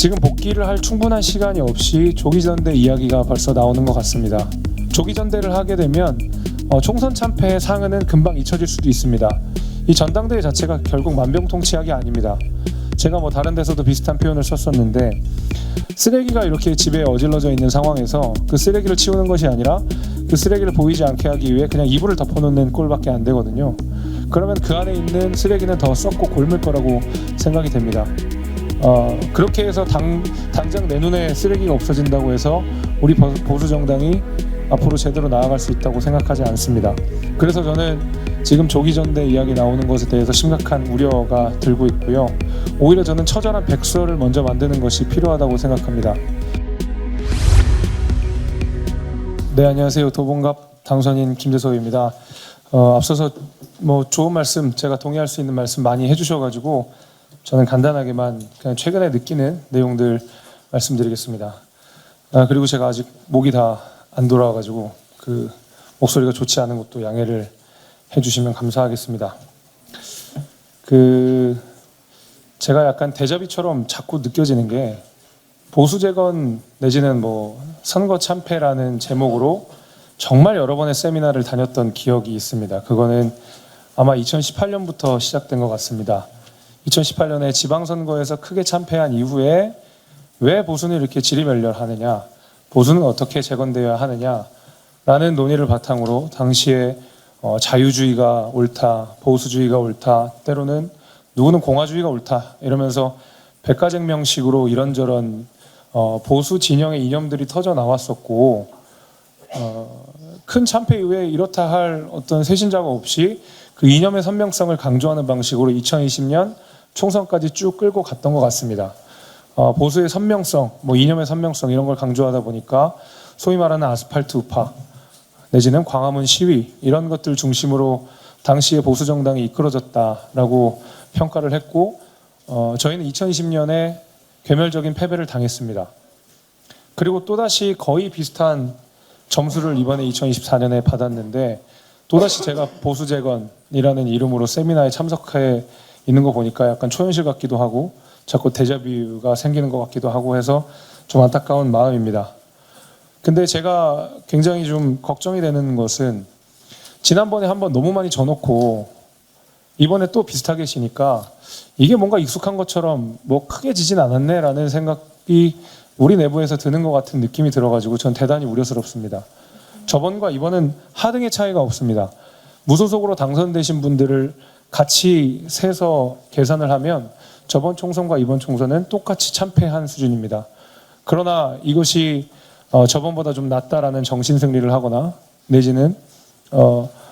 지금 복귀를 할 충분한 시간이 없이 조기전대 이야기가 벌써 나오는 것 같습니다. 조기전대를 하게 되면 총선 참패의 상흔은 금방 잊혀질 수도 있습니다. 이 전당대회 자체가 결국 만병통치약이 아닙니다. 제가 다른 데서도 비슷한 표현을 썼었는데, 쓰레기가 이렇게 집에 어질러져 있는 상황에서 그 쓰레기를 치우는 것이 아니라 그 쓰레기를 보이지 않게 하기 위해 그냥 이불을 덮어놓는 꼴밖에 안 되거든요. 그러면 그 안에 있는 쓰레기는 더 썩고 곪을 거라고 생각이 됩니다. 그렇게 해서 당장 내 눈에 쓰레기가 없어진다고 해서 우리 보수 정당이 앞으로 제대로 나아갈 수 있다고 생각하지 않습니다. 그래서 저는 지금 조기전대 이야기 나오는 것에 대해서 심각한 우려가 들고 있고요. 오히려 저는 처절한 백서를 먼저 만드는 것이 필요하다고 생각합니다. 네, 안녕하세요. 도봉갑 당선인 김재석입니다. 앞서서 좋은 말씀, 제가 동의할 수 있는 말씀 많이 해주셔가지고 저는 간단하게만 그냥 최근에 느끼는 내용들 말씀드리겠습니다. 그리고 제가 아직 목이 다 안 돌아와가지고 그 목소리가 좋지 않은 것도 양해를 해주시면 감사하겠습니다. 제가 약간 데자비처럼 자꾸 느껴지는 게, 보수 재건 내지는 선거 참패라는 제목으로 정말 여러 번의 세미나를 다녔던 기억이 있습니다. 그거는 아마 2018년부터 시작된 것 같습니다. 2018년에 지방선거에서 크게 참패한 이후에 왜 보수는 이렇게 지리멸렬하느냐, 보수는 어떻게 재건되어야 하느냐라는 논의를 바탕으로 당시에 자유주의가 옳다, 보수주의가 옳다, 때로는 누구는 공화주의가 옳다 이러면서 백가쟁명식으로 이런저런 보수 진영의 이념들이 터져 나왔었고, 큰 참패 이후에 이렇다 할 어떤 새신자가 없이 그 이념의 선명성을 강조하는 방식으로 2020년 총선까지 쭉 끌고 갔던 것 같습니다. 보수의 선명성, 이념의 선명성 이런 걸 강조하다 보니까 소위 말하는 아스팔트 우파 내지는 광화문 시위 이런 것들 중심으로 당시의 보수 정당이 이끌어졌다라고 평가를 했고, 저희는 2020년에 괴멸적인 패배를 당했습니다. 그리고 또다시 거의 비슷한 점수를 이번에 2024년에 받았는데, 또다시 제가 보수재건이라는 이름으로 세미나에 참석해 있는 거 보니까 약간 초현실 같기도 하고 자꾸 데자뷰가 생기는 것 같기도 하고 해서 좀 안타까운 마음입니다. 근데 제가 굉장히 좀 걱정이 되는 것은, 지난번에 한번 너무 많이 져놓고 이번에 또 비슷하게 지니까 이게 뭔가 익숙한 것처럼 크게 지진 않았네 라는 생각이 우리 내부에서 드는 것 같은 느낌이 들어가지고 전 대단히 우려스럽습니다. 저번과 이번은 하등의 차이가 없습니다. 무소속으로 당선되신 분들을 같이 세서 계산을 하면 저번 총선과 이번 총선은 똑같이 참패한 수준입니다. 그러나 이것이 저번보다 좀 낫다라는 정신승리를 하거나 내지는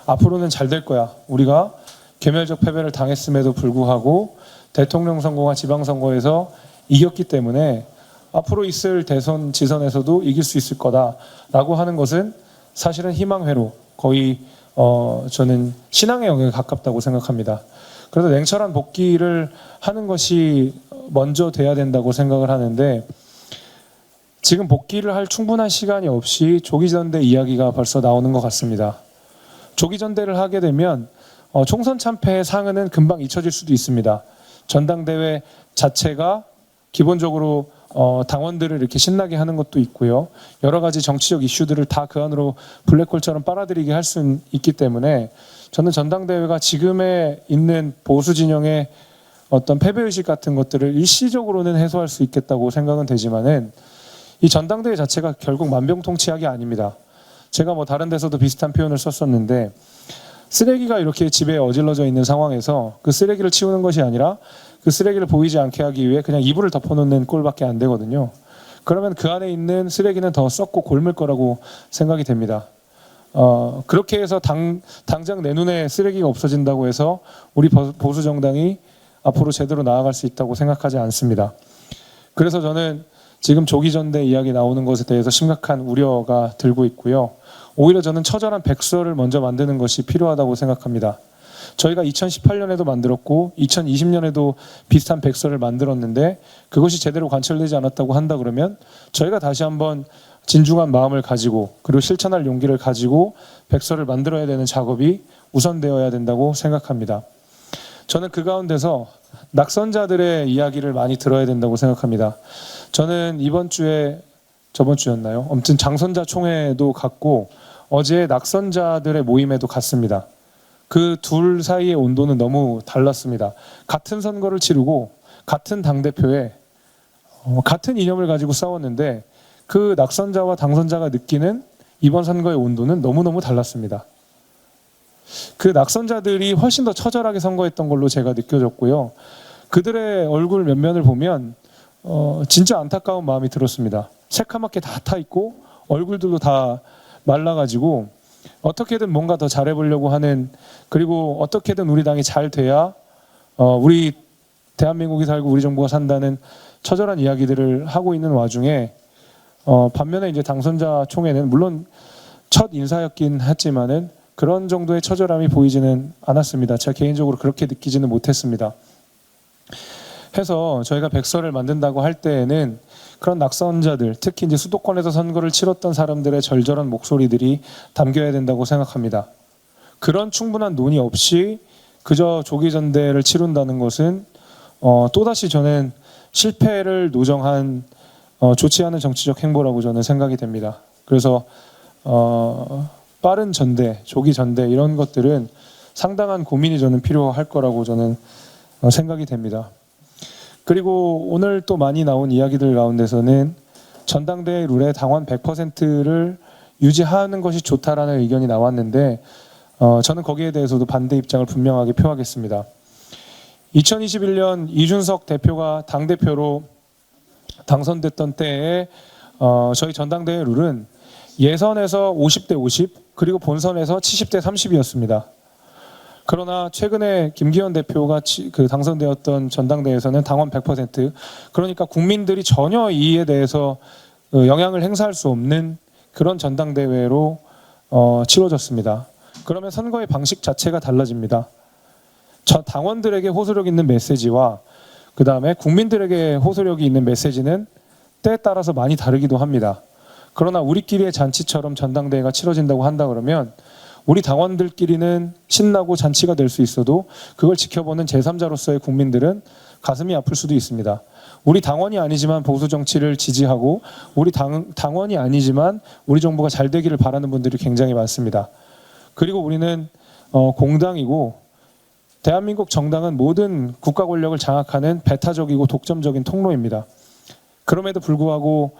앞으로는 잘 될 거야, 우리가 괴멸적 패배를 당했음에도 불구하고 대통령 선거와 지방선거에서 이겼기 때문에 앞으로 있을 대선 지선에서도 이길 수 있을 거다라고 하는 것은 사실은 희망회로, 거의 저는 신앙의 영역에 가깝다고 생각합니다. 그래서 냉철한 복귀를 하는 것이 먼저 돼야 된다고 생각을 하는데, 지금 복귀를 할 충분한 시간이 없이 조기전대 이야기가 벌써 나오는 것 같습니다. 조기전대를 하게 되면 총선 참패의 상흔은 금방 잊혀질 수도 있습니다. 전당대회 자체가 기본적으로 당원들을 이렇게 신나게 하는 것도 있고요. 여러 가지 정치적 이슈들을 다 그 안으로 블랙홀처럼 빨아들이게 할 수 있기 때문에 저는 전당대회가 지금에 있는 보수 진영의 어떤 패배의식 같은 것들을 일시적으로는 해소할 수 있겠다고 생각은 되지만은, 이 전당대회 자체가 결국 만병통치약이 아닙니다. 제가 다른 데서도 비슷한 표현을 썼었는데, 쓰레기가 이렇게 집에 어질러져 있는 상황에서 그 쓰레기를 치우는 것이 아니라 그 쓰레기를 보이지 않게 하기 위해 그냥 이불을 덮어놓는 꼴밖에 안 되거든요. 그러면 그 안에 있는 쓰레기는 더 썩고 곪을 거라고 생각이 됩니다. 그렇게 해서 당장 내 눈에 쓰레기가 없어진다고 해서 우리 보수 정당이 앞으로 제대로 나아갈 수 있다고 생각하지 않습니다. 그래서 저는 지금 조기전대 이야기 나오는 것에 대해서 심각한 우려가 들고 있고요. 오히려 저는 처절한 백서를 먼저 만드는 것이 필요하다고 생각합니다. 저희가 2018년에도 만들었고 2020년에도 비슷한 백서를 만들었는데 그것이 제대로 관철되지 않았다고 한다 그러면 저희가 다시 한번 진중한 마음을 가지고 그리고 실천할 용기를 가지고 백서를 만들어야 되는 작업이 우선되어야 된다고 생각합니다. 저는 그 가운데서 낙선자들의 이야기를 많이 들어야 된다고 생각합니다. 저는 이번 주에 저번 주였나요? 아무튼 당선자 총회도 갔고 어제 낙선자들의 모임에도 갔습니다. 그 둘 사이의 온도는 너무 달랐습니다. 같은 선거를 치르고 같은 당대표에 같은 이념을 가지고 싸웠는데 그 낙선자와 당선자가 느끼는 이번 선거의 온도는 너무너무 달랐습니다. 그 낙선자들이 훨씬 더 처절하게 선거했던 걸로 제가 느껴졌고요. 그들의 얼굴 면면을 보면 진짜 안타까운 마음이 들었습니다. 새카맣게 다 타 있고 얼굴들도 다 말라가지고 어떻게든 뭔가 더 잘해보려고 하는, 그리고 어떻게든 우리 당이 잘 돼야 우리 대한민국이 살고 우리 정부가 산다는 처절한 이야기들을 하고 있는 와중에 반면에 이제 당선자 총회는 물론 첫 인사였긴 했지만은 그런 정도의 처절함이 보이지는 않았습니다. 제가 개인적으로 그렇게 느끼지는 못했습니다. 해서 저희가 백서를 만든다고 할 때에는 그런 낙선자들, 특히 이제 수도권에서 선거를 치렀던 사람들의 절절한 목소리들이 담겨야 된다고 생각합니다. 그런 충분한 논의 없이 그저 조기 전대를 치룬다는 것은 또다시 저는 실패를 노정한 좋지 않은 정치적 행보라고 저는 생각이 됩니다. 그래서 빠른 전대, 조기 전대 이런 것들은 상당한 고민이 저는 필요할 거라고 저는 생각이 됩니다. 그리고 오늘 또 많이 나온 이야기들 가운데서는 전당대회 룰에 당원 100%를 유지하는 것이 좋다라는 의견이 나왔는데 저는 거기에 대해서도 반대 입장을 분명하게 표하겠습니다. 2021년 이준석 대표가 당대표로 당선됐던 때에 저희 전당대회 룰은 예선에서 50대 50 그리고 본선에서 70대 30이었습니다. 그러나 최근에 김기현 대표가 당선되었던 전당대회에서는 당원 100%, 그러니까 국민들이 전혀 이에 대해서 영향을 행사할 수 없는 그런 전당대회로 치러졌습니다. 그러면 선거의 방식 자체가 달라집니다. 당원들에게 호소력 있는 메시지와 그 다음에 국민들에게 호소력이 있는 메시지는 때에 따라서 많이 다르기도 합니다. 그러나 우리끼리의 잔치처럼 전당대회가 치러진다고 한다 그러면 우리 당원들끼리는 신나고 잔치가 될 수 있어도 그걸 지켜보는 제3자로서의 국민들은 가슴이 아플 수도 있습니다. 우리 당원이 아니지만 보수 정치를 지지하고 우리 당원이 아니지만 우리 정부가 잘 되기를 바라는 분들이 굉장히 많습니다. 그리고 우리는 공당이고 대한민국 정당은 모든 국가 권력을 장악하는 배타적이고 독점적인 통로입니다. 그럼에도 불구하고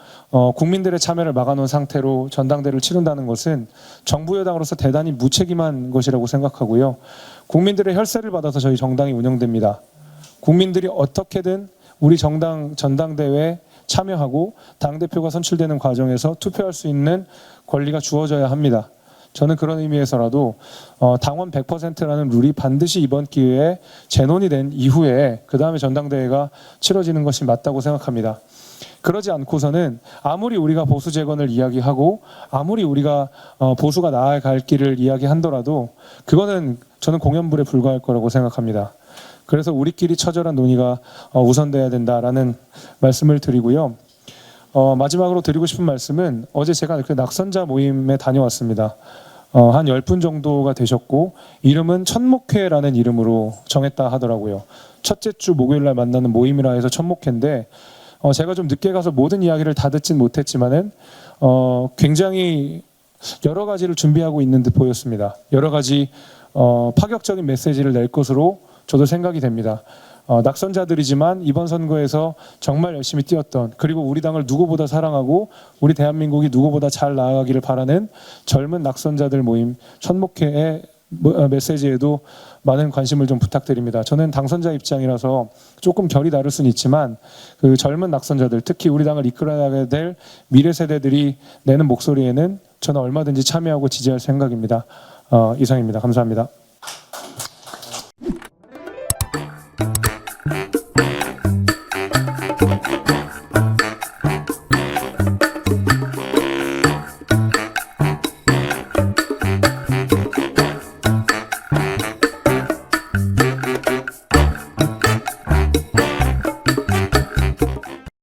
국민들의 참여를 막아놓은 상태로 전당대회를 치른다는 것은 정부 여당으로서 대단히 무책임한 것이라고 생각하고요. 국민들의 혈세를 받아서 저희 정당이 운영됩니다. 국민들이 어떻게든 우리 정당 전당대회에 참여하고 당대표가 선출되는 과정에서 투표할 수 있는 권리가 주어져야 합니다. 저는 그런 의미에서라도 당원 100%라는 룰이 반드시 이번 기회에 재논의된 이후에 그 다음에 전당대회가 치러지는 것이 맞다고 생각합니다. 그러지 않고서는 아무리 우리가 보수 재건을 이야기하고 아무리 우리가 보수가 나아갈 길을 이야기한더라도 그거는 저는 공연불에 불과할 거라고 생각합니다. 그래서 우리끼리 처절한 논의가 우선돼야 된다라는 말씀을 드리고요. 마지막으로 드리고 싶은 말씀은 어제 제가 그 낙선자 모임에 다녀왔습니다. 한 10분 정도가 되셨고 이름은 천목회라는 이름으로 정했다 하더라고요. 첫째 주 목요일 날 만나는 모임이라 해서 천목회인데 제가 좀 늦게 가서 모든 이야기를 다 듣진 못했지만은 굉장히 여러 가지를 준비하고 있는 듯 보였습니다. 여러 가지 파격적인 메시지를 낼 것으로 저도 생각이 됩니다. 낙선자들이지만 이번 선거에서 정말 열심히 뛰었던, 그리고 우리 당을 누구보다 사랑하고 우리 대한민국이 누구보다 잘 나아가기를 바라는 젊은 낙선자들 모임 천목회의 메시지에도 많은 관심을 좀 부탁드립니다. 저는 당선자 입장이라서 조금 결이 다를 수는 있지만 그 젊은 낙선자들, 특히 우리 당을 이끌어나가게 될 미래 세대들이 내는 목소리에는 저는 얼마든지 참여하고 지지할 생각입니다. 이상입니다. 감사합니다.